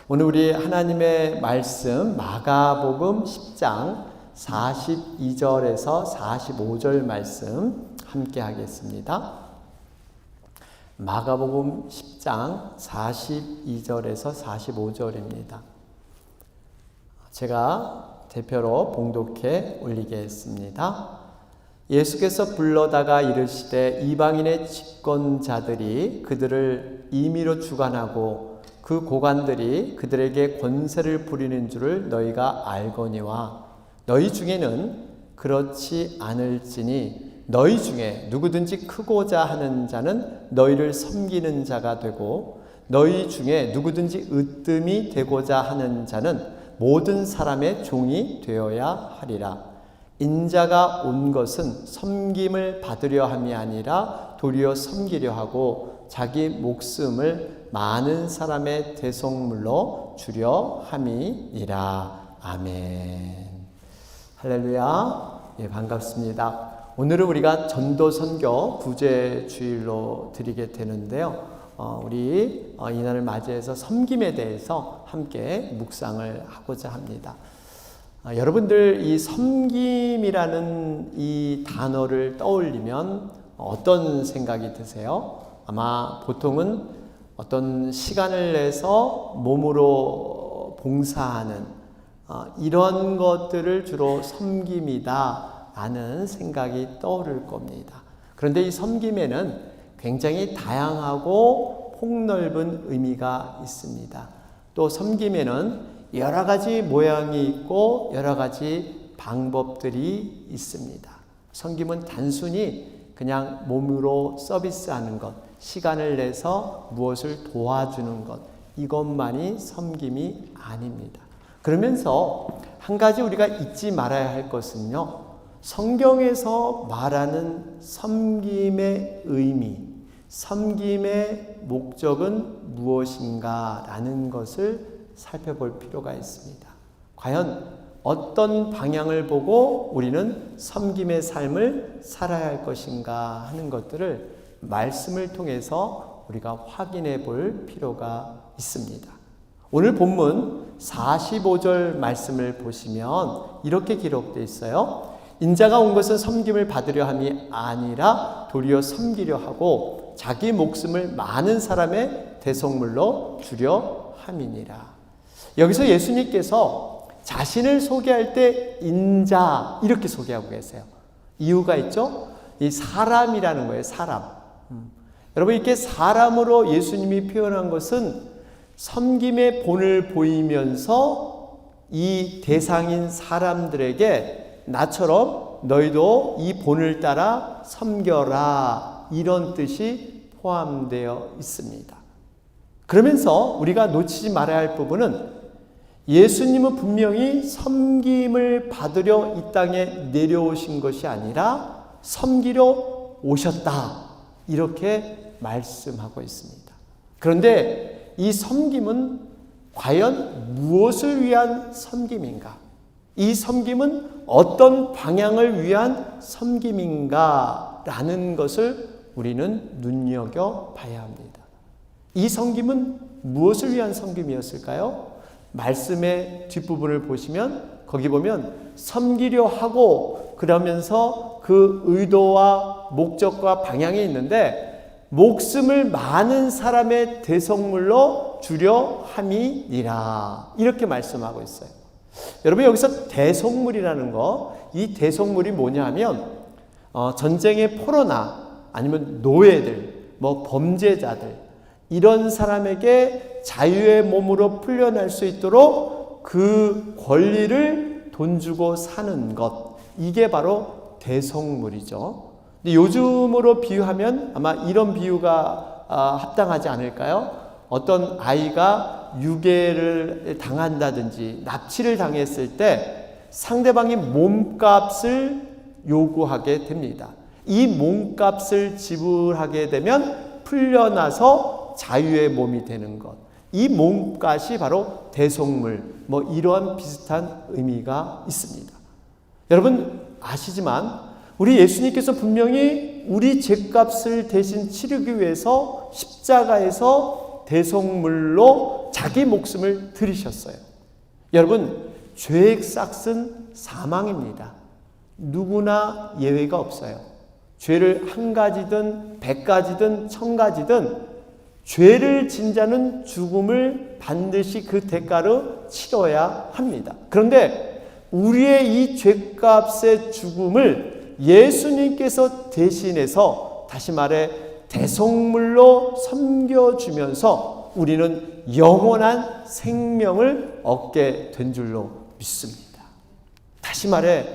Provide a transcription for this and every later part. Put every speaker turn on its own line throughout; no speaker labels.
오늘 우리 하나님의 말씀 마가복음 10장 42절에서 45절 말씀 함께 하겠습니다. 마가복음 10장 42절에서 45절입니다. 제가 대표로 봉독해 올리겠습니다. 예수께서 불러다가 이르시되 이방인의 집권자들이 그들을 임의로 주관하고 그 고관들이 그들에게 권세를 부리는 줄을 너희가 알거니와 너희 중에는 그렇지 않을지니 너희 중에 누구든지 크고자 하는 자는 너희를 섬기는 자가 되고 너희 중에 누구든지 으뜸이 되고자 하는 자는 모든 사람의 종이 되어야 하리라. 인자가 온 것은 섬김을 받으려 함이 아니라 도리어 섬기려 하고 자기 목숨을 많은 사람의 대속물로 주려 함이니라. 아멘. 할렐루야. 예, 반갑습니다. 오늘은 우리가 전도선교 부재주일로 드리게 되는데요. 우리 이날을 맞이해서 섬김에 대해서 함께 묵상을 하고자 합니다. 여러분들 이 섬김이라는 이 단어를 떠올리면 어떤 생각이 드세요? 아마 보통은 어떤 시간을 내서 몸으로 봉사하는 이런 것들을 주로 섬김이다 라는 생각이 떠오를 겁니다. 그런데 이 섬김에는 굉장히 다양하고 폭넓은 의미가 있습니다. 또 섬김에는 여러 가지 모양이 있고 여러 가지 방법들이 있습니다. 섬김은 단순히 그냥 몸으로 서비스하는 것, 시간을 내서 무엇을 도와주는 것, 이것만이 섬김이 아닙니다. 그러면서 한 가지 우리가 잊지 말아야 할 것은요, 성경에서 말하는 섬김의 의미, 섬김의 목적은 무엇인가 라는 것을 살펴볼 필요가 있습니다. 과연 어떤 방향을 보고 우리는 섬김의 삶을 살아야 할 것인가 하는 것들을 말씀을 통해서 우리가 확인해 볼 필요가 있습니다. 오늘 본문 45절 말씀을 보시면 이렇게 기록되어 있어요. 인자가 온 것은 섬김을 받으려 함이 아니라 도리어 섬기려 하고 자기 목숨을 많은 사람의 대속물로 주려 함이니라. 여기서 예수님께서 자신을 소개할 때 인자 이렇게 소개하고 계세요. 이유가 있죠? 이 사람이라는 거예요. 사람. 여러분 이렇게 사람으로 예수님이 표현한 것은 섬김의 본을 보이면서 이 대상인 사람들에게 나처럼 너희도 이 본을 따라 섬겨라 이런 뜻이 포함되어 있습니다. 그러면서 우리가 놓치지 말아야 할 부분은 예수님은 분명히 섬김을 받으려 이 땅에 내려오신 것이 아니라 섬기려 오셨다 이렇게 말씀하고 있습니다. 그런데 이 섬김은 과연 무엇을 위한 섬김인가? 이 섬김은 어떤 방향을 위한 섬김인가? 라는 것을 우리는 눈여겨봐야 합니다. 이 섬김은 무엇을 위한 섬김이었을까요? 말씀의 뒷부분을 보시면 거기 보면 섬기려 하고 그러면서 그 의도와 목적과 방향이 있는데 목숨을 많은 사람의 대속물로 주려 함이니라 이렇게 말씀하고 있어요. 여러분 여기서 대속물이라는 거, 이 대속물이 뭐냐 하면 전쟁의 포로나 아니면 노예들, 범죄자들 이런 사람에게 자유의 몸으로 풀려날 수 있도록 그 권리를 돈 주고 사는 것, 이게 바로 대속물이죠. 근데 요즘으로 비유하면 아마 이런 비유가 합당하지 않을까요? 어떤 아이가 유괴를 당한다든지 납치를 당했을 때 상대방이 몸값을 요구하게 됩니다. 이 몸값을 지불하게 되면 풀려나서 자유의 몸이 되는 것, 이 몸값이 바로 대속물, 이러한 비슷한 의미가 있습니다. 여러분 아시지만 우리 예수님께서 분명히 우리 죄값을 대신 치르기 위해서 십자가에서 대속물로 자기 목숨을 들이셨어요. 여러분, 죄의 싹은 사망입니다. 누구나 예외가 없어요. 죄를 한 가지든 100가지든 1000가지든 죄를 진 자는 죽음을 반드시 그 대가로 치러야 합니다. 그런데 우리의 이 죄값의 죽음을 예수님께서 대신해서, 다시 말해 대속물로 섬겨주면서 우리는 영원한 생명을 얻게 된 줄로 믿습니다. 다시 말해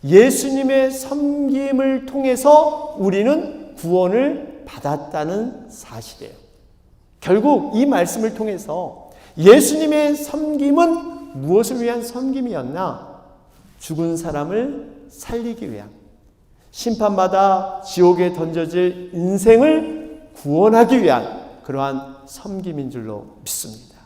예수님의 섬김을 통해서 우리는 구원을 받았다는 사실이에요. 결국 이 말씀을 통해서 예수님의 섬김은 무엇을 위한 섬김이었나? 죽은 사람을 살리기 위한, 심판받아 지옥에 던져질 인생을 구원하기 위한 그러한 섬김인 줄로 믿습니다.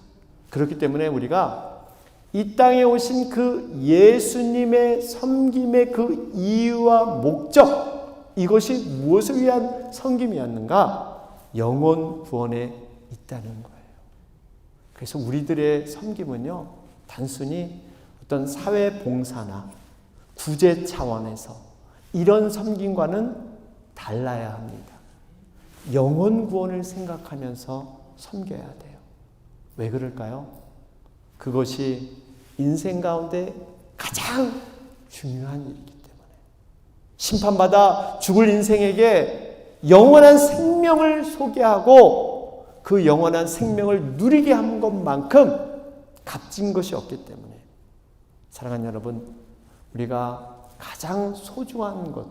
그렇기 때문에 우리가 이 땅에 오신 그 예수님의 섬김의 그 이유와 목적, 이것이 무엇을 위한 섬김이었는가? 영혼 구원에 있다는 거예요. 그래서 우리들의 섬김은요, 단순히 어떤 사회 봉사나 구제 차원에서 이런 섬김과는 달라야 합니다. 영혼 구원을 생각하면서 섬겨야 돼요. 왜 그럴까요? 그것이 인생 가운데 가장 중요한 일이기 때문에, 심판받아 죽을 인생에게 영원한 생명을 소개하고 그 영원한 생명을 누리게 한 것만큼 값진 것이 없기 때문에, 사랑하는 여러분, 우리가 가장 소중한 것,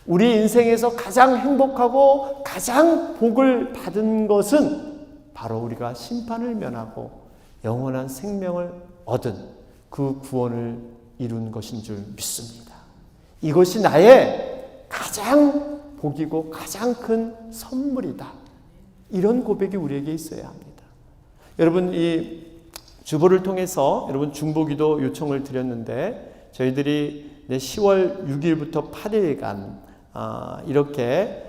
우리 인생에서 가장 행복하고 가장 복을 받은 것은 바로 우리가 심판을 면하고 영원한 생명을 얻은 그 구원을 이룬 것인 줄 믿습니다. 이것이 나의 가장 복이고 가장 큰 선물이다. 이런 고백이 우리에게 있어야 합니다. 여러분, 이 주보를 통해서 여러분 중보기도 요청을 드렸는데, 저희들이 10월 6일부터 8일간 이렇게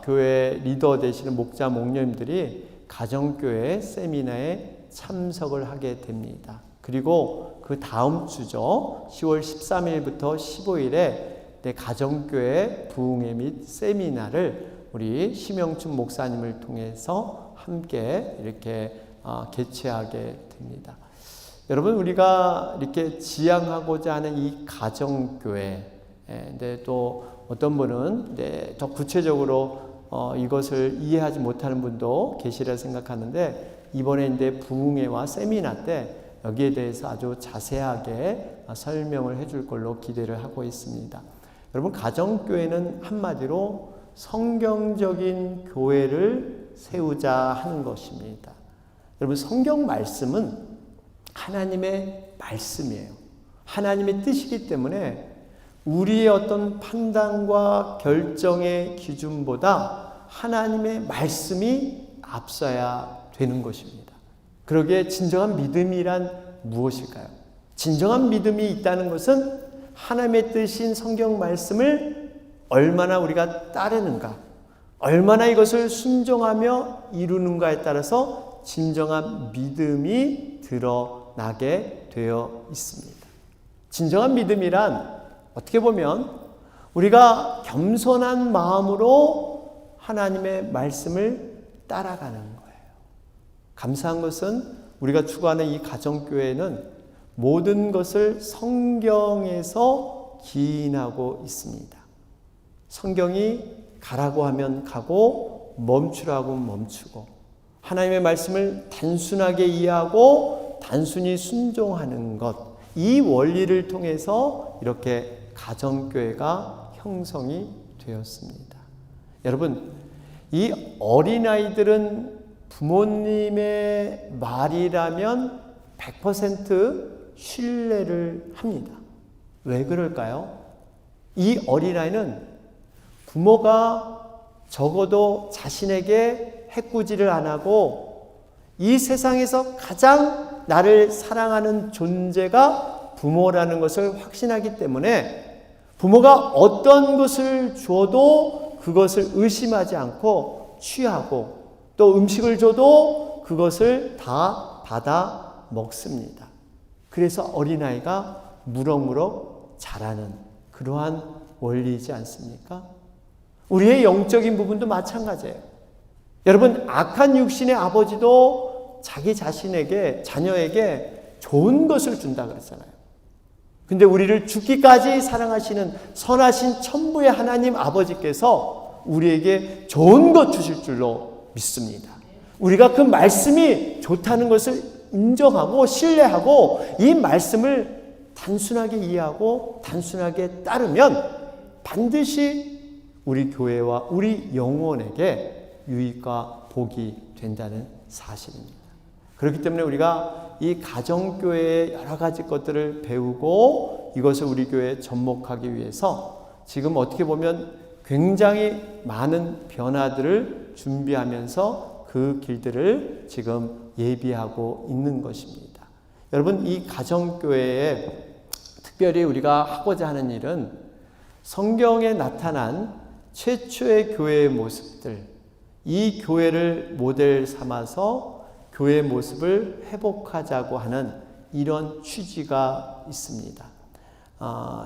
교회 리더 되시는 목자 목녀님들이 가정교회 세미나에 참석을 하게 됩니다. 그리고 그 다음 주죠, 10월 13일부터 15일에 가정교회 부흥회 및 세미나를 우리 심영춘 목사님을 통해서 함께 이렇게 개최하게 됩니다. 여러분, 우리가 이렇게 지향하고자 하는 이 가정교회, 근데 또 어떤 분은 더 구체적으로 이것을 이해하지 못하는 분도 계시리라 생각하는데, 이번에 부흥회와 세미나 때 여기에 대해서 아주 자세하게 설명을 해줄 걸로 기대를 하고 있습니다. 여러분, 가정교회는 한마디로 성경적인 교회를 세우자 하는 것입니다. 여러분, 성경 말씀은 하나님의 말씀이에요. 하나님의 뜻이기 때문에 우리의 어떤 판단과 결정의 기준보다 하나님의 말씀이 앞서야 되는 것입니다. 그러기에 진정한 믿음이란 무엇일까요? 진정한 믿음이 있다는 것은 하나님의 뜻인 성경 말씀을 얼마나 우리가 따르는가, 얼마나 이것을 순종하며 이루는가에 따라서 진정한 믿음이 드러나게 되어 있습니다. 진정한 믿음이란 어떻게 보면 우리가 겸손한 마음으로 하나님의 말씀을 따라가는 거예요. 감사한 것은 우리가 추구하는 이 가정교회는 모든 것을 성경에서 기인하고 있습니다. 성경이 가라고 하면 가고 멈추라고 멈추고, 하나님의 말씀을 단순하게 이해하고 단순히 순종하는 것, 이 원리를 통해서 이렇게 가정교회가 형성이 되었습니다. 여러분, 이 어린아이들은 부모님의 말이라면 100% 신뢰를 합니다. 왜 그럴까요? 이 어린아이는 부모가 적어도 자신에게 해꾸지를 안 하고 이 세상에서 가장 나를 사랑하는 존재가 부모라는 것을 확신하기 때문에 부모가 어떤 것을 줘도 그것을 의심하지 않고 취하고, 또 음식을 줘도 그것을 다 받아 먹습니다. 그래서 어린아이가 무럭무럭 자라는 그러한 원리이지 않습니까? 우리의 영적인 부분도 마찬가지예요. 여러분, 악한 육신의 아버지도 자기 자신에게, 자녀에게 좋은 것을 준다 그랬잖아요. 근데 우리를 죽기까지 사랑하시는 선하신 천부의 하나님 아버지께서 우리에게 좋은 것 주실 줄로 믿습니다. 우리가 그 말씀이 좋다는 것을 인정하고 신뢰하고 이 말씀을 단순하게 이해하고 단순하게 따르면 반드시 우리 교회와 우리 영혼에게 유익과 복이 된다는 사실입니다. 그렇기 때문에 우리가 이 가정교회의 여러 가지 것들을 배우고 이것을 우리 교회에 접목하기 위해서 지금 어떻게 보면 굉장히 많은 변화들을 준비하면서 그 길들을 지금 예비하고 있는 것입니다. 여러분, 이 가정교회에 특별히 우리가 하고자 하는 일은 성경에 나타난 최초의 교회의 모습들, 이 교회를 모델 삼아서 교회의 모습을 회복하자고 하는 이런 취지가 있습니다.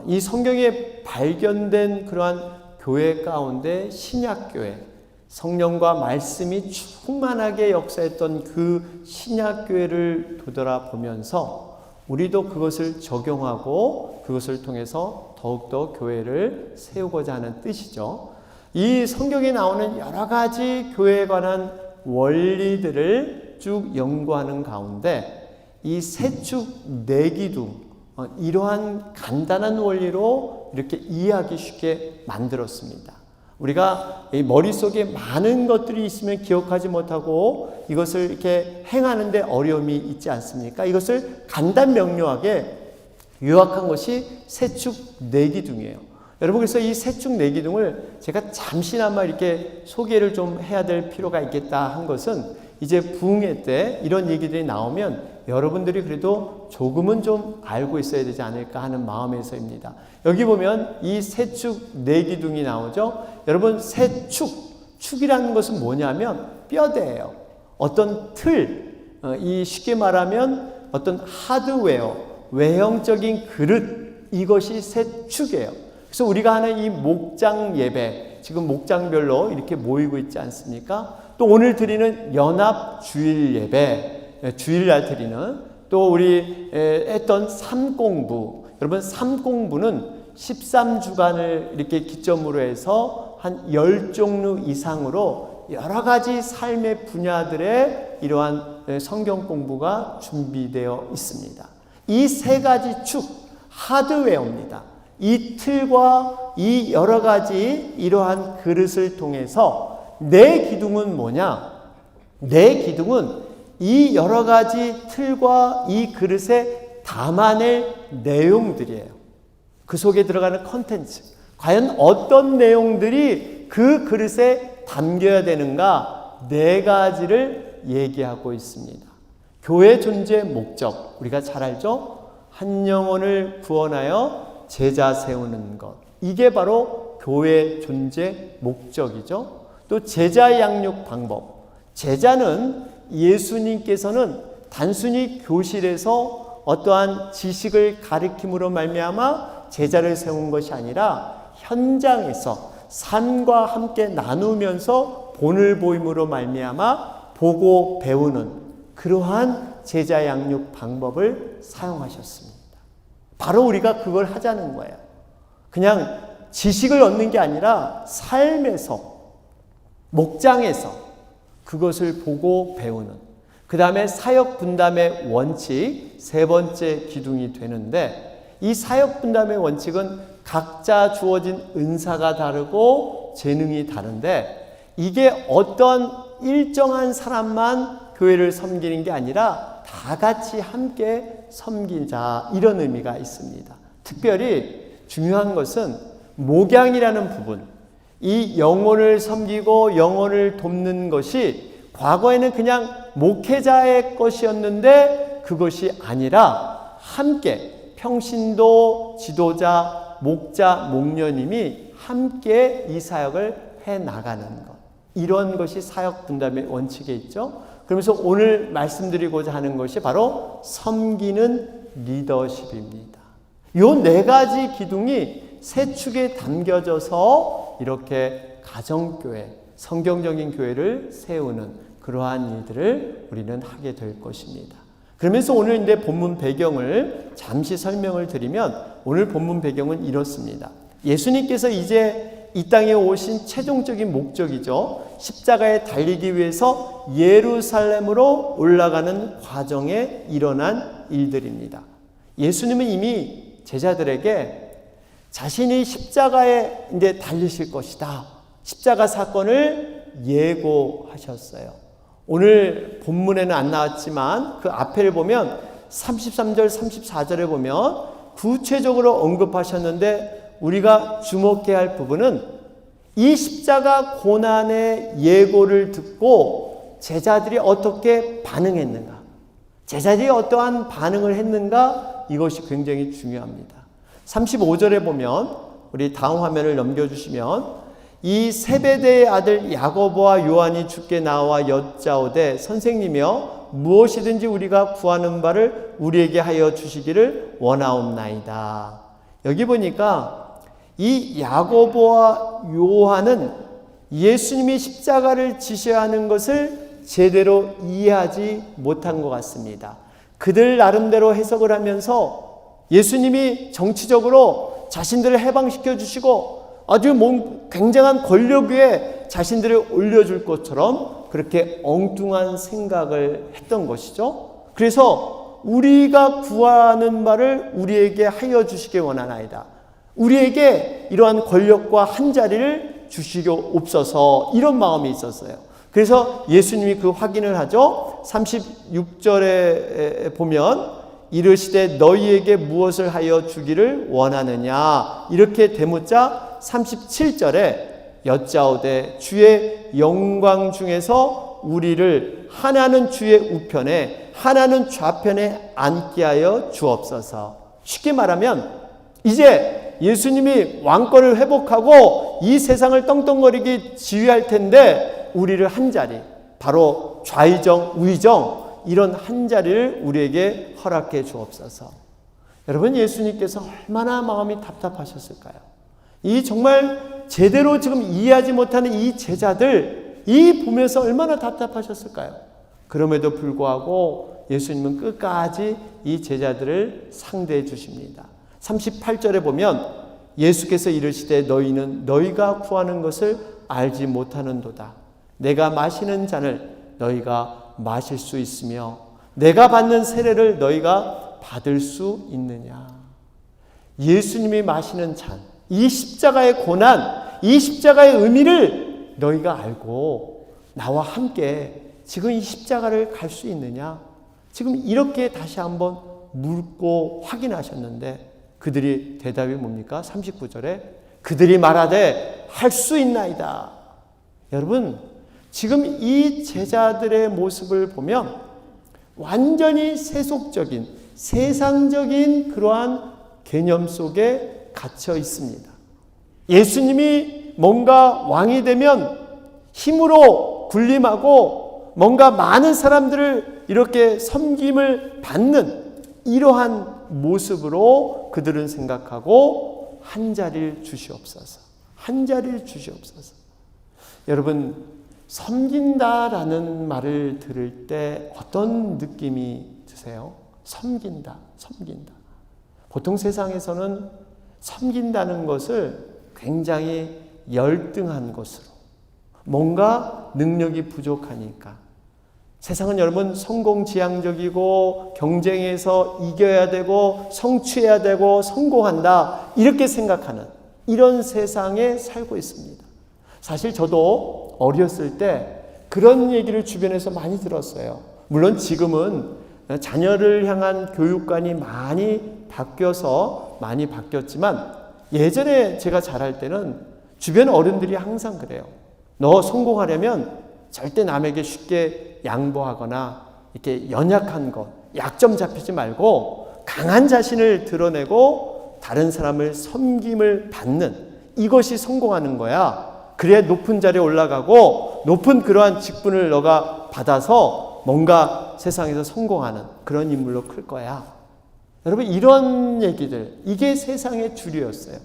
이 성경에 발견된 그러한 교회 가운데 신약교회, 성령과 말씀이 충만하게 역사했던 그 신약교회를 되돌아보면서 우리도 그것을 적용하고 그것을 통해서 더욱더 교회를 세우고자 하는 뜻이죠. 이 성경에 나오는 여러 가지 교회에 관한 원리들을 쭉 연구하는 가운데 이 세축 내기둥, 이러한 간단한 원리로 이렇게 이해하기 쉽게 만들었습니다. 우리가 이 머릿속에 많은 것들이 있으면 기억하지 못하고 이것을 이렇게 행하는데 어려움이 있지 않습니까? 이것을 간단 명료하게 요약한 것이 세축 내기둥이에요. 여러분, 그래서 이 세축 내기둥을 제가 잠시나마 이렇게 소개를 좀 해야 될 필요가 있겠다 한 것은 이제 부흥회 때 이런 얘기들이 나오면 여러분들이 그래도 조금은 좀 알고 있어야 되지 않을까 하는 마음에서입니다. 여기 보면 이 세축 내기둥이 나오죠. 여러분, 축이라는 것은 뭐냐면 뼈대예요. 어떤 틀, 이 쉽게 말하면 어떤 하드웨어, 외형적인 그릇, 이것이 세축이에요. 그래서 우리가 하는 이 목장 예배, 지금 목장별로 이렇게 모이고 있지 않습니까? 또 오늘 드리는 연합 주일 예배, 주일날 드리는, 또 우리 했던 삼공부, 여러분 삼공부는 13주간을 이렇게 기점으로 해서 한 10종류 이상으로 여러 가지 삶의 분야들의 이러한 성경 공부가 준비되어 있습니다. 이 세 가지 축, 하드웨어입니다. 이 틀과 이 여러 가지 이러한 그릇을 통해서 내 기둥은 뭐냐? 내 기둥은 이 여러 가지 틀과 이 그릇에 담아낼 내용들이에요. 그 속에 들어가는 컨텐츠. 과연 어떤 내용들이 그 그릇에 담겨야 되는가? 네 가지를 얘기하고 있습니다. 교회 존재 목적, 우리가 잘 알죠? 한 영혼을 구원하여 제자 세우는 것. 이게 바로 교회 존재 목적이죠. 또 제자 양육 방법. 제자는 예수님께서는 단순히 교실에서 어떠한 지식을 가르침으로 말미암아 제자를 세운 것이 아니라 현장에서 삶과 함께 나누면서 본을 보임으로 말미암아 보고 배우는 그러한 제자 양육 방법을 사용하셨습니다. 바로 우리가 그걸 하자는 거예요. 그냥 지식을 얻는 게 아니라 삶에서, 목장에서 그것을 보고 배우는. 그 다음에 사역 분담의 원칙, 세 번째 기둥이 되는데, 이 사역 분담의 원칙은 각자 주어진 은사가 다르고 재능이 다른데, 이게 어떤 일정한 사람만 교회를 섬기는 게 아니라 다 같이 함께 섬기자, 이런 의미가 있습니다. 특별히 중요한 것은 목양이라는 부분, 이 영혼을 섬기고 영혼을 돕는 것이 과거에는 그냥 목회자의 것이었는데 그것이 아니라 함께 평신도, 지도자, 목자, 목녀님이 함께 이 사역을 해 나가는 것. 이런 것이 사역 분담의 원칙에 있죠. 그러면서 오늘 말씀드리고자 하는 것이 바로 섬기는 리더십입니다. 요 네 가지 기둥이 세 축에 담겨져서 이렇게 가정교회, 성경적인 교회를 세우는 그러한 일들을 우리는 하게 될 것입니다. 그러면서 오늘 이제 본문 배경을 잠시 설명을 드리면 오늘 본문 배경은 이렇습니다. 예수님께서 이제 이 땅에 오신 최종적인 목적이죠. 십자가에 달리기 위해서 예루살렘으로 올라가는 과정에 일어난 일들입니다. 예수님은 이미 제자들에게 자신이 십자가에 이제 달리실 것이다. 십자가 사건을 예고하셨어요. 오늘 본문에는 안 나왔지만 그 앞에를 보면 33절, 34절에 보면 구체적으로 언급하셨는데 우리가 주목해야 할 부분은 이 십자가 고난의 예고를 듣고 제자들이 어떻게 반응했는가, 제자들이 어떠한 반응을 했는가, 이것이 굉장히 중요합니다. 35절에 보면 우리 다음 화면을 넘겨주시면 이 세베대의 아들 야고보와 요한이 주께 나와 여짜오되 선생님이여 무엇이든지 우리가 구하는 바를 우리에게 하여 주시기를 원하옵나이다. 여기 보니까 이 야고보와 요한은 예수님이 십자가를 지셔야 하는 것을 제대로 이해하지 못한 것 같습니다. 그들 나름대로 해석을 하면서 예수님이 정치적으로 자신들을 해방시켜 주시고 아주 굉장한 권력 위에 자신들을 올려줄 것처럼 그렇게 엉뚱한 생각을 했던 것이죠. 그래서 우리가 구하는 바를 우리에게 하여 주시기 원하나이다. 우리에게 이러한 권력과 한 자리를 주시옵소서, 이런 마음이 있었어요. 그래서 예수님이 그 확인을 하죠. 36절에 보면 이르시되 너희에게 무엇을 하여 주기를 원하느냐 이렇게 대묻자 37절에 여짜오되 주의 영광 중에서 우리를 하나는 주의 우편에 하나는 좌편에 앉게 하여 주옵소서. 쉽게 말하면 이제 예수님이 왕권을 회복하고 이 세상을 떵떵거리게 지휘할 텐데 우리를 한 자리, 바로 좌의정 우의정 이런 한 자리를 우리에게 허락해 주옵소서. 여러분, 예수님께서 얼마나 마음이 답답하셨을까요? 이 정말 제대로 지금 이해하지 못하는 이 제자들, 이 보면서 얼마나 답답하셨을까요? 그럼에도 불구하고 예수님은 끝까지 이 제자들을 상대해 주십니다. 38절에 보면 예수께서 이르시되 너희는 너희가 구하는 것을 알지 못하는도다. 내가 마시는 잔을 너희가 마실 수 있으며 내가 받는 세례를 너희가 받을 수 있느냐. 예수님이 마시는 잔, 이 십자가의 고난, 이 십자가의 의미를 너희가 알고 나와 함께 지금 이 십자가를 갈 수 있느냐. 지금 이렇게 다시 한번 묻고 확인하셨는데 그들이 대답이 뭡니까? 39절에 그들이 말하되 할 수 있나이다. 여러분, 지금 이 제자들의 모습을 보면 완전히 세속적인, 세상적인 그러한 개념 속에 갇혀 있습니다. 예수님이 뭔가 왕이 되면 힘으로 군림하고 뭔가 많은 사람들을 이렇게 섬김을 받는 이러한 모습으로 그들은 생각하고 한 자리를 주시옵소서. 한 자리를 주시옵소서. 여러분, 섬긴다라는 말을 들을 때 어떤 느낌이 드세요? 섬긴다, 섬긴다. 보통 세상에서는 섬긴다는 것을 굉장히 열등한 것으로, 뭔가 능력이 부족하니까. 세상은 여러분 성공지향적이고 경쟁에서 이겨야 되고 성취해야 되고 성공한다 이렇게 생각하는 이런 세상에 살고 있습니다. 사실 저도 어렸을 때 그런 얘기를 주변에서 많이 들었어요. 물론 지금은 자녀를 향한 교육관이 많이 바뀌어서 많이 바뀌었지만 예전에 제가 자랄 때는 주변 어른들이 항상 그래요. 너 성공하려면 절대 남에게 쉽게 양보하거나 이렇게 연약한 것, 약점 잡히지 말고 강한 자신을 드러내고 다른 사람을 섬김을 받는 이것이 성공하는 거야. 그래야 높은 자리에 올라가고 높은 그러한 직분을 너가 받아서 뭔가 세상에서 성공하는 그런 인물로 클 거야. 여러분, 이런 얘기들, 이게 세상의 주류였어요.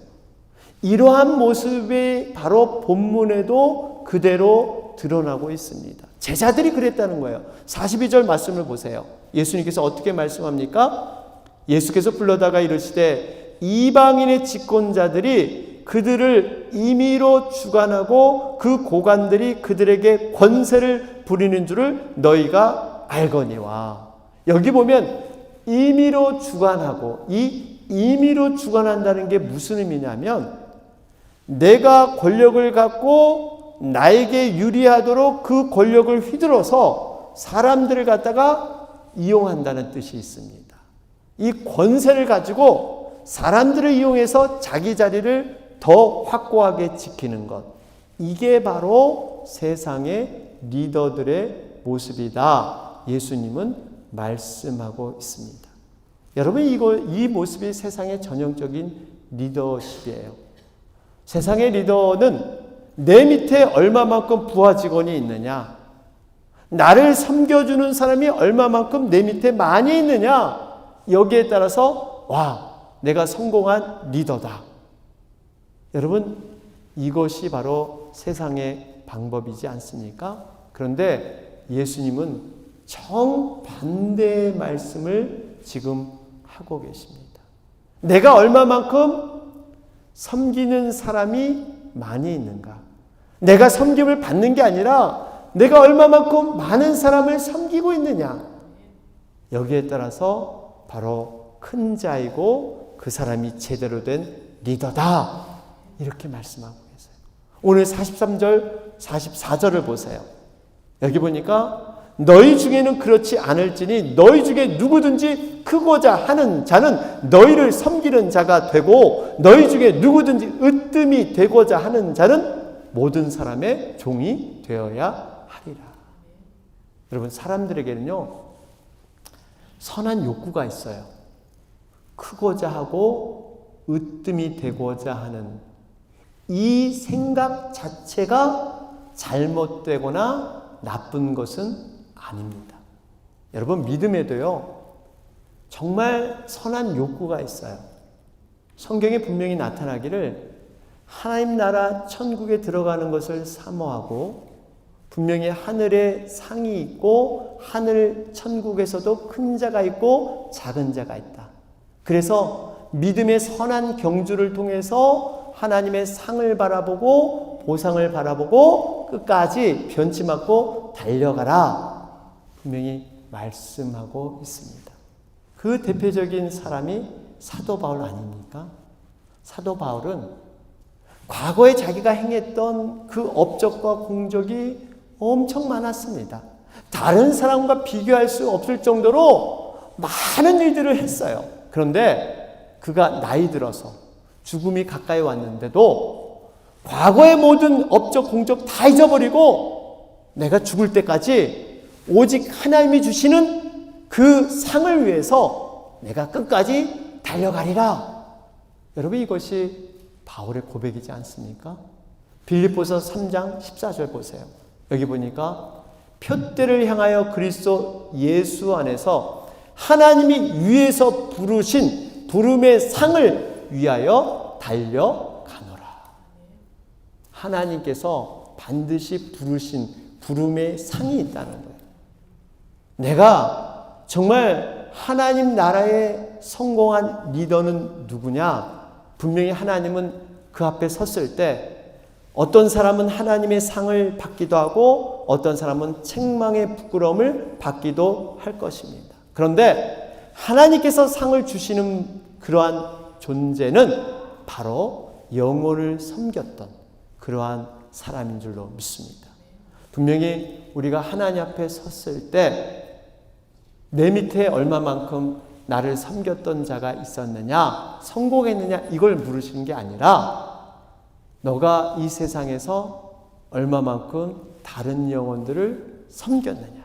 이러한 모습이 바로 본문에도 그대로 드러나고 있습니다. 제자들이 그랬다는 거예요. 42절 말씀을 보세요. 예수님께서 어떻게 말씀합니까? 예수께서 불러다가 이르시되 이방인의 집권자들이 그들을 임의로 주관하고 그 고관들이 그들에게 권세를 부리는 줄을 너희가 알거니와. 여기 보면 임의로 주관하고, 이 임의로 주관한다는 게 무슨 의미냐면 내가 권력을 갖고 나에게 유리하도록 그 권력을 휘둘러서 사람들을 갖다가 이용한다는 뜻이 있습니다. 이 권세를 가지고 사람들을 이용해서 자기 자리를 더 확고하게 지키는 것, 이게 바로 세상의 리더들의 모습이다. 예수님은 말씀하고 있습니다. 여러분, 이 모습이 세상의 전형적인 리더십이에요. 세상의 리더는 내 밑에 얼마만큼 부하 직원이 있느냐, 나를 섬겨주는 사람이 얼마만큼 내 밑에 많이 있느냐, 여기에 따라서 와, 내가 성공한 리더다. 여러분, 이것이 바로 세상의 방법이지 않습니까? 그런데 예수님은 정반대의 말씀을 지금 하고 계십니다. 내가 얼마만큼 섬기는 사람이 많이 있는가? 내가 섬김을 받는 게 아니라 내가 얼마만큼 많은 사람을 섬기고 있느냐? 여기에 따라서 바로 큰 자이고 그 사람이 제대로 된 리더다. 이렇게 말씀하고 계세요. 오늘 43절, 44절을 보세요. 여기 보니까 너희 중에는 그렇지 않을지니 너희 중에 누구든지 크고자 하는 자는 너희를 섬기는 자가 되고 너희 중에 누구든지 으뜸이 되고자 하는 자는 모든 사람의 종이 되어야 하리라. 여러분, 사람들에게는요 선한 욕구가 있어요. 크고자 하고 으뜸이 되고자 하는 이 생각 자체가 잘못되거나 나쁜 것은 아닙니다. 여러분, 믿음에도요 정말 선한 욕구가 있어요. 성경에 분명히 나타나기를 하나님 나라 천국에 들어가는 것을 사모하고 분명히 하늘에 상이 있고 하늘 천국에서도 큰 자가 있고 작은 자가 있다. 그래서 믿음의 선한 경주를 통해서 하나님의 상을 바라보고 보상을 바라보고 끝까지 변치 않고 달려가라. 분명히 말씀하고 있습니다. 그 대표적인 사람이 사도 바울 아닙니까? 사도 바울은 과거에 자기가 행했던 그 업적과 공적이 엄청 많았습니다. 다른 사람과 비교할 수 없을 정도로 많은 일들을 했어요. 그런데 그가 나이 들어서 죽음이 가까이 왔는데도 과거의 모든 업적 공적 다 잊어버리고 내가 죽을 때까지 오직 하나님이 주시는 그 상을 위해서 내가 끝까지 달려가리라. 여러분, 이것이 바울의 고백이지 않습니까? 빌립보서 3장 14절 보세요. 여기 보니까 표대를 향하여 그리스도 예수 안에서 하나님이 위에서 부르신 부름의 상을 위하여 달려가노라. 하나님께서 반드시 부르신 부름의 상이 있다는 거예요. 내가 정말 하나님 나라에 성공한 리더는 누구냐? 분명히 하나님은 그 앞에 섰을 때 어떤 사람은 하나님의 상을 받기도 하고 어떤 사람은 책망의 부끄러움을 받기도 할 것입니다. 그런데 하나님께서 상을 주시는 그러한 존재는 바로 영혼을 섬겼던 그러한 사람인 줄로 믿습니다. 분명히 우리가 하나님 앞에 섰을 때 내 밑에 얼마만큼 나를 섬겼던 자가 있었느냐, 성공했느냐, 이걸 물으시는 게 아니라 너가 이 세상에서 얼마만큼 다른 영혼들을 섬겼느냐,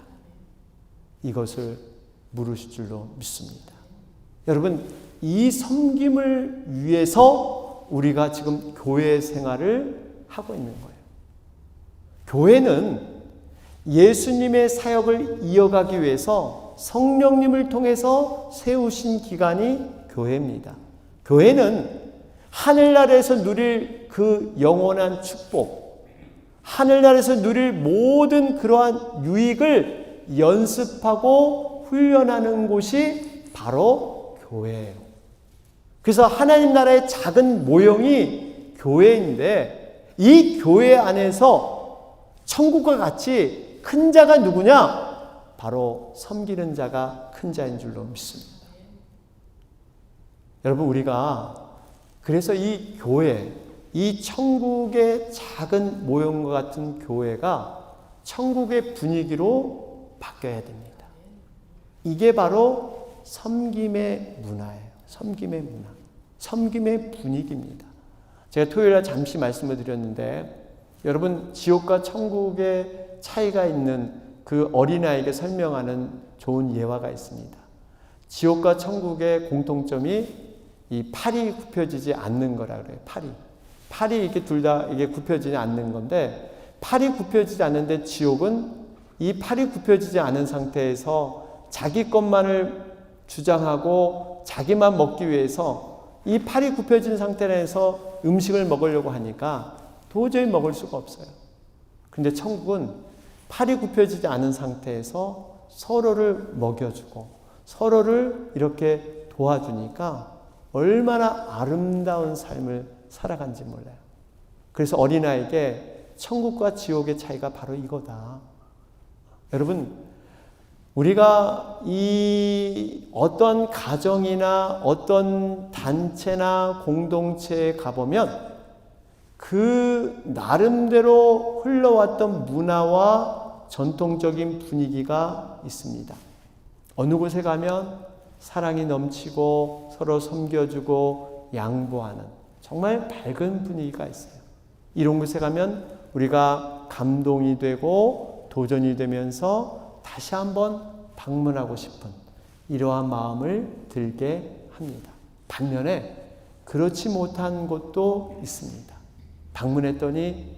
이것을 물으실 줄로 믿습니다. 여러분, 이 섬김을 위해서 우리가 지금 교회 생활을 하고 있는 거예요. 교회는 예수님의 사역을 이어가기 위해서 성령님을 통해서 세우신 기관이 교회입니다. 교회는 하늘나라에서 누릴 그 영원한 축복, 하늘나라에서 누릴 모든 그러한 유익을 연습하고 훈련하는 곳이 바로 교회예요. 그래서 하나님 나라의 작은 모형이 교회인데, 이 교회 안에서 천국과 같이 큰 자가 누구냐? 바로 섬기는 자가 큰 자인 줄로 믿습니다. 여러분, 우리가 그래서 이 교회, 이 천국의 작은 모형과 같은 교회가 천국의 분위기로 바뀌어야 됩니다. 이게 바로 섬김의 문화예요. 섬김의 문화, 섬김의 분위기입니다. 제가 토요일에 잠시 말씀을 드렸는데, 여러분, 지옥과 천국의 차이가 있는 그 어린아이에게 설명하는 좋은 예화가 있습니다. 지옥과 천국의 공통점이 이 팔이 굽혀지지 않는 거라 그래요. 팔이 이렇게 둘 다 이게 굽혀지지 않는 건데, 팔이 굽혀지지 않는데 지옥은 이 팔이 굽혀지지 않은 상태에서 자기 것만을 주장하고 자기만 먹기 위해서 이 팔이 굽혀진 상태에서 음식을 먹으려고 하니까 도저히 먹을 수가 없어요. 그런데 천국은 팔이 굽혀지지 않은 상태에서 서로를 먹여주고 서로를 이렇게 도와주니까 얼마나 아름다운 삶을 살아간지 몰라요. 그래서 어린아이에게 천국과 지옥의 차이가 바로 이거다. 여러분, 우리가 이 어떤 가정이나 어떤 단체나 공동체에 가보면 그 나름대로 흘러왔던 문화와 전통적인 분위기가 있습니다. 어느 곳에 가면 사랑이 넘치고 서로 섬겨주고 양보하는 정말 밝은 분위기가 있어요. 이런 곳에 가면 우리가 감동이 되고 도전이 되면서 다시 한번 방문하고 싶은 이러한 마음을 들게 합니다. 반면에 그렇지 못한 곳도 있습니다. 방문했더니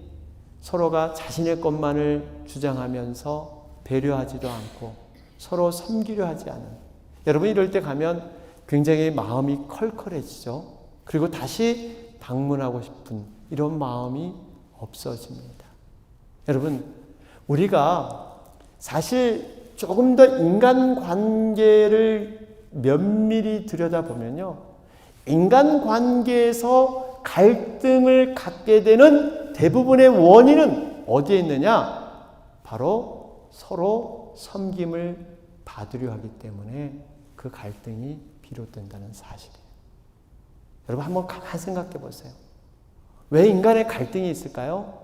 서로가 자신의 것만을 주장하면서 배려하지도 않고 서로 섬기려 하지 않은, 여러분 이럴 때 가면 굉장히 마음이 컬컬해지죠. 그리고 다시 방문하고 싶은 이런 마음이 없어집니다. 여러분, 우리가 사실 조금 더 인간관계를 면밀히 들여다보면요, 인간관계에서 갈등을 갖게 되는 대부분의 원인은 어디에 있느냐? 바로 서로 섬김을 받으려 하기 때문에 그 갈등이 비롯된다는 사실이에요. 여러분 한번 가만히 생각해 보세요. 왜 인간의 갈등이 있을까요?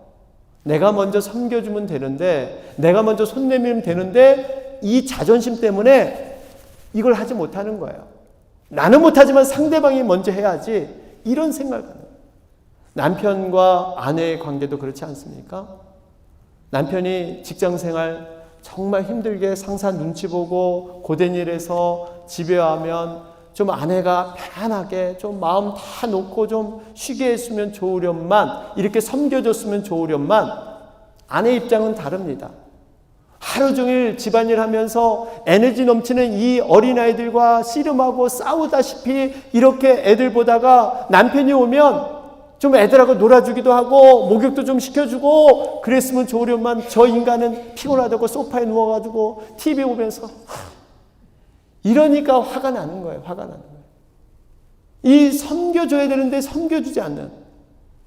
내가 먼저 섬겨주면 되는데, 내가 먼저 손 내밀면 되는데 이 자존심 때문에 이걸 하지 못하는 거예요. 나는 못하지만 상대방이 먼저 해야지, 이런 생각을 하는 거예요. 남편과 아내의 관계도 그렇지 않습니까? 남편이 직장생활 정말 힘들게 상사 눈치 보고 고된 일해서 집에 와면 좀 아내가 편하게 좀 마음 다 놓고 좀 쉬게 했으면 좋으련만, 이렇게 섬겨줬으면 좋으련만, 아내 입장은 다릅니다. 하루 종일 집안일 하면서 에너지 넘치는 이 어린아이들과 씨름하고 싸우다시피 이렇게 애들 보다가 남편이 오면 좀 애들하고 놀아주기도 하고 목욕도 좀 시켜주고 그랬으면 좋으련만, 저 인간은 피곤하다고 소파에 누워가지고 TV 보면서 이러니까 화가 나는 거예요. 화가 나는 거예요. 이 섬겨줘야 되는데 섬겨주지 않는,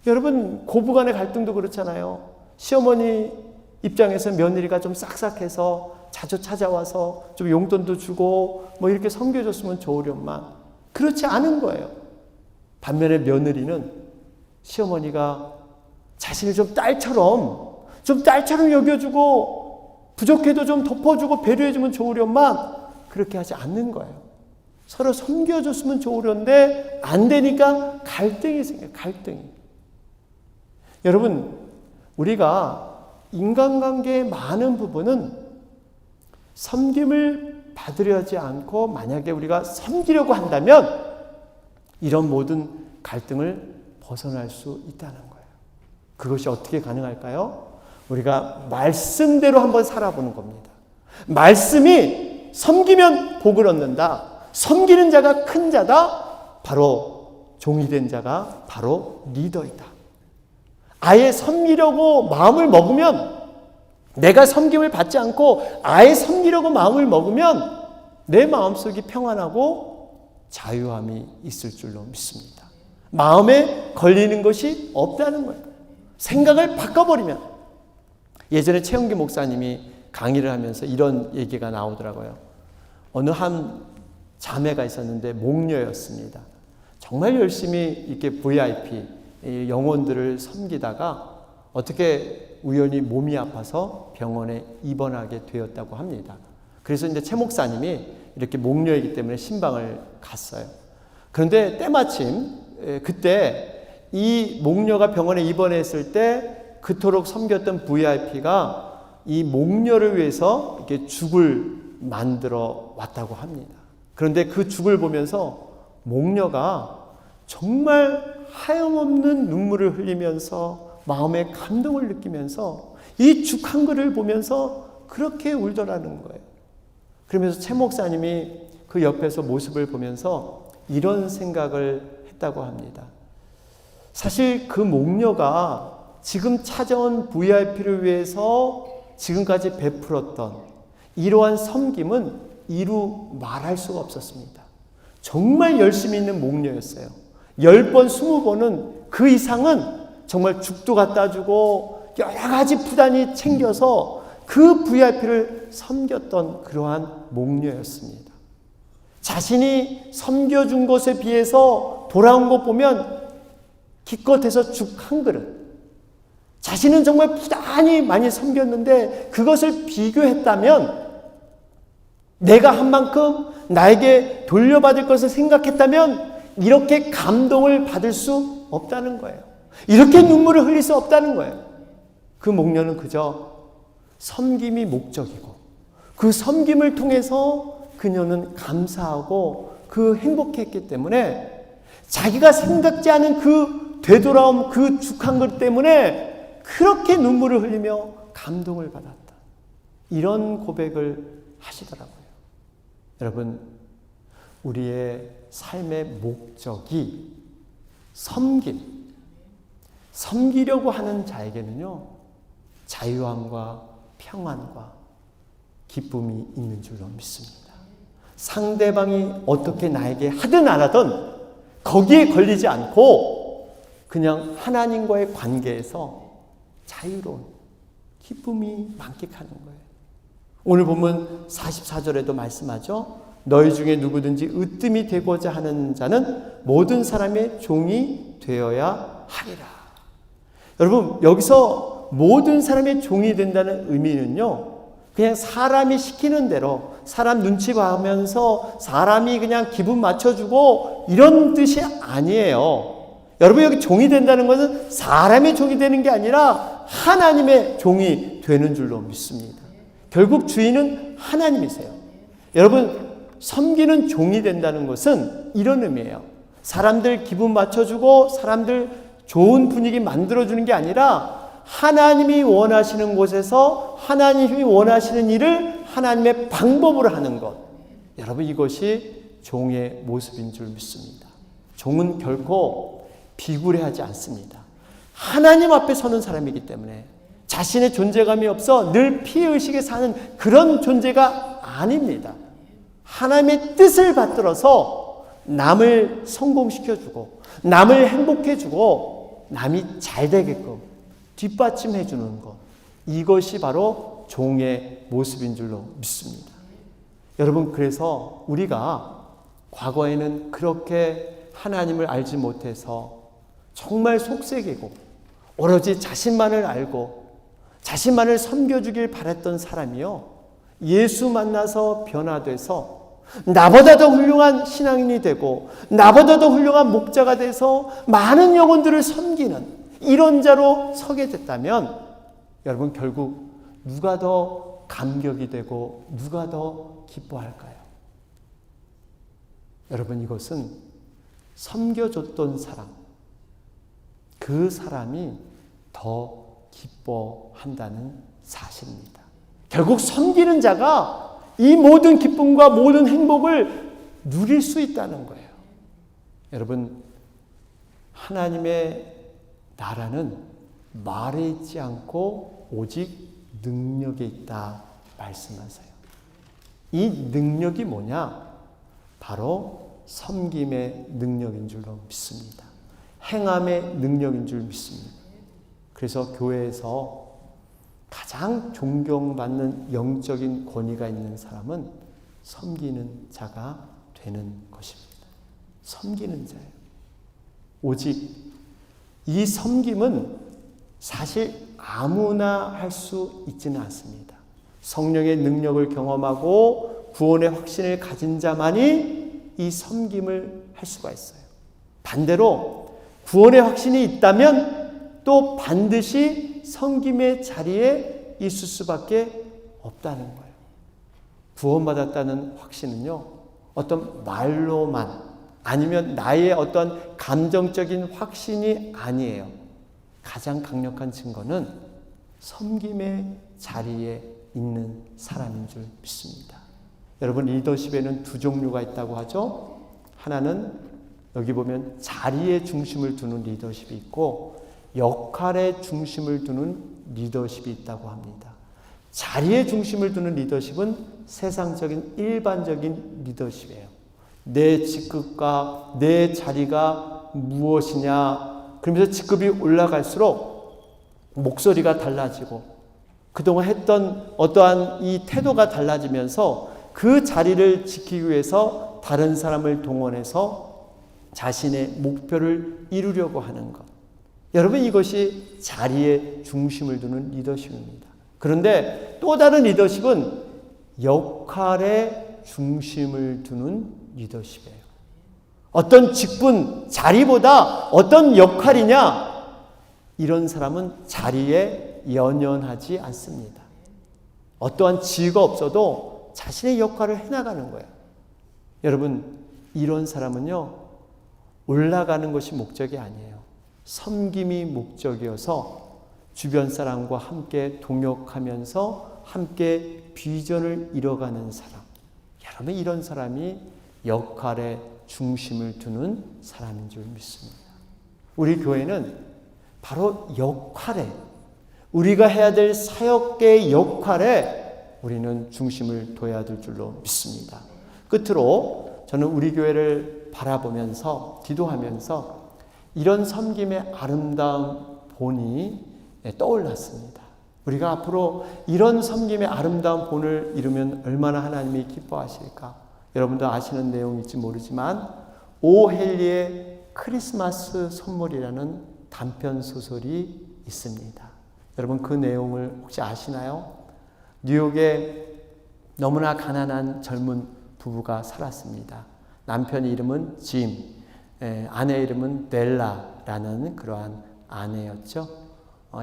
여러분 고부간의 갈등도 그렇잖아요. 시어머니 입장에서 며느리가 좀 싹싹해서 자주 찾아와서 좀 용돈도 주고 뭐 이렇게 섬겨줬으면 좋으련만, 그렇지 않은 거예요. 반면에 며느리는 시어머니가 자신을 좀 딸처럼 여겨주고 부족해도 좀 덮어주고 배려해주면 좋으련만 그렇게 하지 않는 거예요. 서로 섬겨줬으면 좋으련데 안 되니까 갈등이 생겨요. 갈등이. 여러분, 우리가 인간관계의 많은 부분은 섬김을 받으려 하지 않고 만약에 우리가 섬기려고 한다면 이런 모든 갈등을 벗어날 수 있다는 거예요. 그것이 어떻게 가능할까요? 우리가 말씀대로 한번 살아보는 겁니다. 말씀이 섬기면 복을 얻는다. 섬기는 자가 큰 자다. 바로 종이 된 자가 바로 리더이다. 아예 섬기려고 마음을 먹으면, 내가 섬김을 받지 않고 아예 섬기려고 마음을 먹으면 내 마음속이 평안하고 자유함이 있을 줄로 믿습니다. 마음에 걸리는 것이 없다는 거예요. 생각을 바꿔버리면. 예전에 최영기 목사님이 강의를 하면서 이런 얘기가 나오더라고요. 어느 한 자매가 있었는데 목녀였습니다. 정말 열심히 이렇게 VIP 영혼들을 섬기다가 어떻게 우연히 몸이 아파서 병원에 입원하게 되었다고 합니다. 그래서 이제 최 목사님이 이렇게 목녀이기 때문에 신방을 갔어요. 그런데 때마침 그때 이 목녀가 병원에 입원했을 때 그토록 섬겼던 VIP가 이 목녀를 위해서 이렇게 죽을 만들어 왔다고 합니다. 그런데 그 죽을 보면서 목녀가 정말 하염없는 눈물을 흘리면서 마음의 감동을 느끼면서 이 죽 한 그릇을 보면서 그렇게 울더라는 거예요. 그러면서 최 목사님이 그 옆에서 모습을 보면서 이런 생각을 했다고 합니다. 사실 그 목녀가 지금 찾아온 VIP를 위해서 지금까지 베풀었던 이러한 섬김은 이루 말할 수가 없었습니다. 정말 열심히 있는 목녀였어요. 10번, 20번은 그 이상은 정말 죽도 갖다 주고 여러 가지 부단히 챙겨서 그 VIP를 섬겼던 그러한 목녀였습니다. 자신이 섬겨준 것에 비해서 돌아온 것 보면 기껏해서 죽 한 그릇. 자신은 정말 부단히 많이 섬겼는데 그것을 비교했다면, 내가 한 만큼 나에게 돌려받을 것을 생각했다면 이렇게 감동을 받을 수 없다는 거예요. 이렇게 눈물을 흘릴 수 없다는 거예요. 그 목녀는 그저 섬김이 목적이고 그 섬김을 통해서 그녀는 감사하고 그 행복했기 때문에 자기가 생각지 않은 그 되돌아옴, 그 죽 한 것 때문에 그렇게 눈물을 흘리며 감동을 받았다. 이런 고백을 하시더라고요. 여러분, 우리의 삶의 목적이 섬기려고 하는 자에게는요, 자유함과 평안과 기쁨이 있는 줄로 믿습니다. 상대방이 어떻게 나에게 하든 안 하든 거기에 걸리지 않고 그냥 하나님과의 관계에서 자유로운 기쁨이 만끽하는 거예요. 오늘 보면 44절에도 말씀하죠. 너희 중에 누구든지 으뜸이 되고자 하는 자는 모든 사람의 종이 되어야 하리라. 여러분, 여기서 모든 사람의 종이 된다는 의미는요, 그냥 사람이 시키는 대로 사람 눈치 봐면서 사람이 그냥 기분 맞춰주고 이런 뜻이 아니에요. 여러분, 여기 종이 된다는 것은 사람의 종이 되는 게 아니라 하나님의 종이 되는 줄로 믿습니다. 결국 주인은 하나님이세요. 여러분, 섬기는 종이 된다는 것은 이런 의미예요. 사람들 기분 맞춰주고 사람들 좋은 분위기 만들어주는 게 아니라 하나님이 원하시는 곳에서 하나님이 원하시는 일을 하나님의 방법으로 하는 것. 여러분, 이것이 종의 모습인 줄 믿습니다. 종은 결코 비굴해하지 않습니다. 하나님 앞에 서는 사람이기 때문에 자신의 존재감이 없어 늘 피해의식에 사는 그런 존재가 아닙니다. 하나님의 뜻을 받들어서 남을 성공시켜주고 남을 행복해주고 남이 잘 되게끔 뒷받침해주는 것, 이것이 바로 종의 모습인 줄로 믿습니다. 여러분, 그래서 우리가 과거에는 그렇게 하나님을 알지 못해서 정말 속색이고 오로지 자신만을 알고 자신만을 섬겨주길 바랬던 사람이요, 예수 만나서 변화돼서 나보다 더 훌륭한 신앙인이 되고 나보다 더 훌륭한 목자가 돼서 많은 영혼들을 섬기는 이런 자로 서게 됐다면, 여러분, 결국 누가 더 감격이 되고 누가 더 기뻐할까요? 여러분, 이것은 섬겨줬던 사람, 그 사람이 더 기뻐한다는 사실입니다. 결국 섬기는 자가 이 모든 기쁨과 모든 행복을 누릴 수 있다는 거예요. 여러분, 하나님의 나라는 말에 있지 않고 오직 능력에 있다 말씀하세요. 이 능력이 뭐냐? 바로 섬김의 능력인 줄로 믿습니다. 행함의 능력인 줄 믿습니다. 그래서 교회에서 가장 존경받는 영적인 권위가 있는 사람은 섬기는 자가 되는 것입니다. 섬기는 자예요. 오직 이 섬김은 사실 아무나 할 수 있지는 않습니다. 성령의 능력을 경험하고 구원의 확신을 가진 자만이 이 섬김을 할 수가 있어요. 반대로 구원의 확신이 있다면 또 반드시 섬김의 자리에 있을 수밖에 없다는 거예요. 구원받았다는 확신은요, 어떤 말로만 아니면 나의 어떤 감정적인 확신이 아니에요. 가장 강력한 증거는 섬김의 자리에 있는 사람인 줄 믿습니다. 여러분, 리더십에는 두 종류가 있다고 하죠. 하나는 여기 보면 자리에 중심을 두는 리더십이 있고 역할에 중심을 두는 리더십이 있다고 합니다. 자리에 중심을 두는 리더십은 세상적인 일반적인 리더십이에요. 내 직급과 내 자리가 무엇이냐, 그러면서 직급이 올라갈수록 목소리가 달라지고 그동안 했던 어떠한 이 태도가 달라지면서 그 자리를 지키기 위해서 다른 사람을 동원해서 자신의 목표를 이루려고 하는 것. 여러분, 이것이 자리에 중심을 두는 리더십입니다. 그런데 또 다른 리더십은 역할에 중심을 두는 리더십이에요. 어떤 직분, 자리보다 어떤 역할이냐, 이런 사람은 자리에 연연하지 않습니다. 어떠한 지위가 없어도 자신의 역할을 해나가는 거예요. 여러분, 이런 사람은요, 올라가는 것이 목적이 아니에요. 섬김이 목적이어서 주변 사람과 함께 동역하면서 함께 비전을 이뤄가는 사람. 여러분, 이런 사람이 역할에 중심을 두는 사람인 줄 믿습니다. 우리 교회는 바로 역할에, 우리가 해야 될 사역의 역할에 우리는 중심을 둬야 될 줄로 믿습니다. 끝으로 저는 우리 교회를 바라보면서 기도하면서 이런 섬김의 아름다운 본이 떠올랐습니다. 우리가 앞으로 이런 섬김의 아름다운 본을 이루면 얼마나 하나님이 기뻐하실까? 여러분도 아시는 내용일지 모르지만 오헨리의 크리스마스 선물이라는 단편 소설이 있습니다. 여러분, 그 내용을 혹시 아시나요? 뉴욕에 너무나 가난한 젊은 부부가 살았습니다. 남편 이름은 짐, 아내 이름은 델라라는 그러한 아내였죠.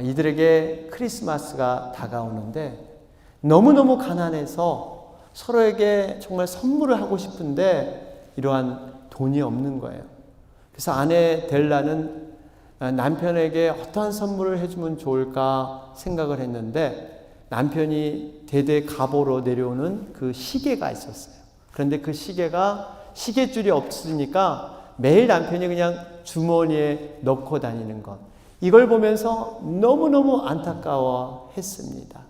이들에게 크리스마스가 다가오는데 너무너무 가난해서 서로에게 정말 선물을 하고 싶은데 이러한 돈이 없는 거예요. 그래서 아내 델라는 남편에게 어떠한 선물을 해주면 좋을까 생각을 했는데 남편이 대대 가보로 내려오는 그 시계가 있었어요. 그런데 그 시계가 시계줄이 없으니까 매일 남편이 그냥 주머니에 넣고 다니는 것. 이걸 보면서 너무너무 안타까워했습니다.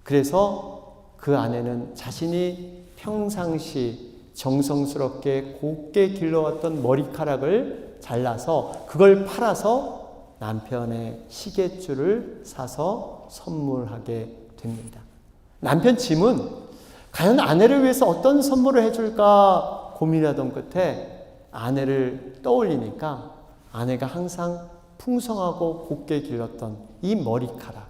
그래서 그 아내는 자신이 평상시 정성스럽게 곱게 길러왔던 머리카락을 잘라서 그걸 팔아서 남편의 시계줄을 사서 선물하게 됩니다. 남편 짐은 과연 아내를 위해서 어떤 선물을 해줄까 고민하던 끝에 아내를 떠올리니까 아내가 항상 풍성하고 곱게 길렀던 이 머리카락,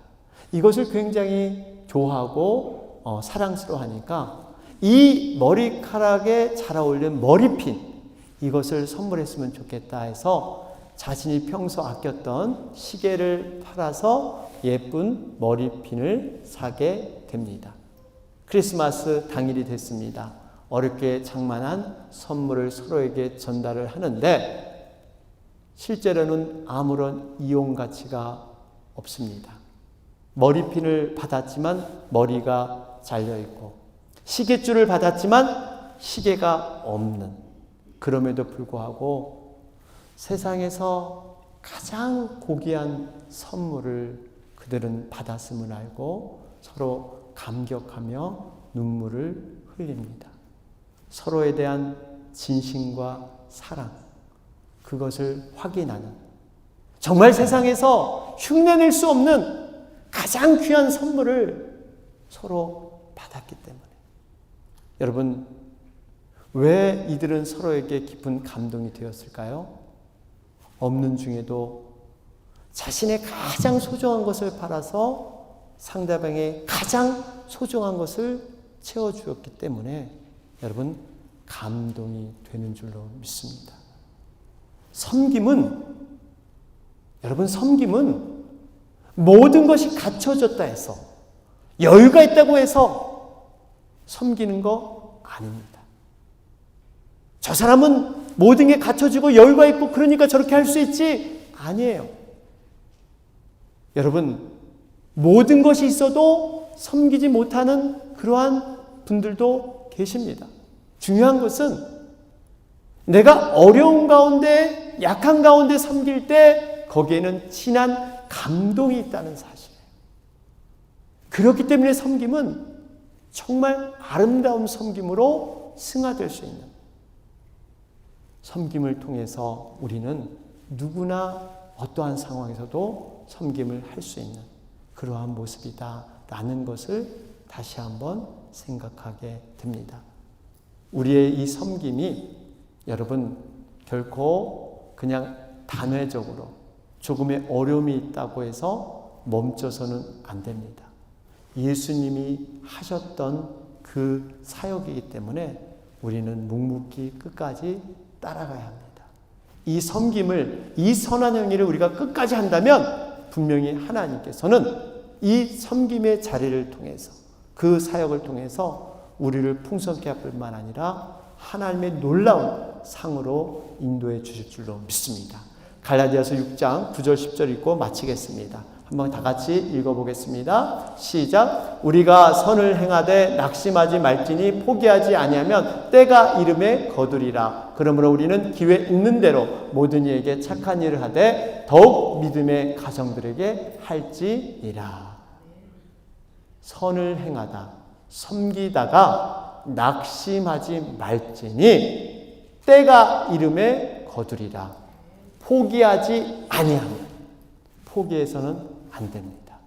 이것을 굉장히 좋아하고 사랑스러워하니까 이 머리카락에 잘 어울리는 머리핀, 이것을 선물했으면 좋겠다 해서 자신이 평소 아꼈던 시계를 팔아서 예쁜 머리핀을 사게 됩니다. 크리스마스 당일이 됐습니다. 어렵게 장만한 선물을 서로에게 전달을 하는데 실제로는 아무런 이용 가치가 없습니다. 머리핀을 받았지만 머리가 잘려있고, 시계줄을 받았지만 시계가 없는, 그럼에도 불구하고 세상에서 가장 고귀한 선물을 그들은 받았음을 알고 서로 감격하며 눈물을 흘립니다. 서로에 대한 진심과 사랑, 그것을 확인하는, 정말 세상에서 흉내낼 수 없는 가장 귀한 선물을 서로 받았기 때문에. 여러분, 왜 이들은 서로에게 깊은 감동이 되었을까요? 없는 중에도 자신의 가장 소중한 것을 팔아서 상대방의 가장 소중한 것을 채워주었기 때문에 여러분, 감동이 되는 줄로 믿습니다. 여러분, 섬김은 모든 것이 갖춰졌다 해서, 여유가 있다고 해서 섬기는 거 아닙니다. 저 사람은 모든 게 갖춰지고 여유가 있고 그러니까 저렇게 할 수 있지, 아니에요. 여러분, 모든 것이 있어도 섬기지 못하는 그러한 분들도 계십니다. 중요한 것은 내가 어려운 가운데, 약한 가운데 섬길 때 거기에는 진한 감동이 있다는 사실이에요. 그렇기 때문에 섬김은 정말 아름다운 섬김으로 승화될 수 있는, 섬김을 통해서 우리는 누구나 어떠한 상황에서도 섬김을 할 수 있는 그러한 모습이다라는 것을 다시 한번 생각하게 됩니다. 우리의 이 섬김이 여러분 결코 그냥 단회적으로 조금의 어려움이 있다고 해서 멈춰서는 안 됩니다. 예수님이 하셨던 그 사역이기 때문에 우리는 묵묵히 끝까지 따라가야 합니다. 이 섬김을, 이 선한 행위를 우리가 끝까지 한다면 분명히 하나님께서는 이 섬김의 자리를 통해서, 그 사역을 통해서 우리를 풍성케 할 뿐만 아니라 하나님의 놀라운 상으로 인도해 주실 줄로 믿습니다. 갈라디아서 6장 9절 10절 읽고 마치겠습니다. 한번 다 같이 읽어보겠습니다. 시작. 우리가 선을 행하되 낙심하지 말지니 포기하지 아니하면 때가 이름에 거두리라. 그러므로 우리는 기회 있는 대로 모든 이에게 착한 일을 하되 더욱 믿음의 가정들에게 할지니라. 선을 행하다, 섬기다가 낙심하지 말지니 때가 이름에 거두리라. 포기하지 아니하면, 포기해서는 안 됩니다.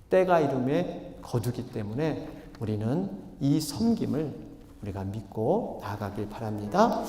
때가 이름에 거두기 때문에 우리는 이 섬김을 우리가 믿고 나아가길 바랍니다.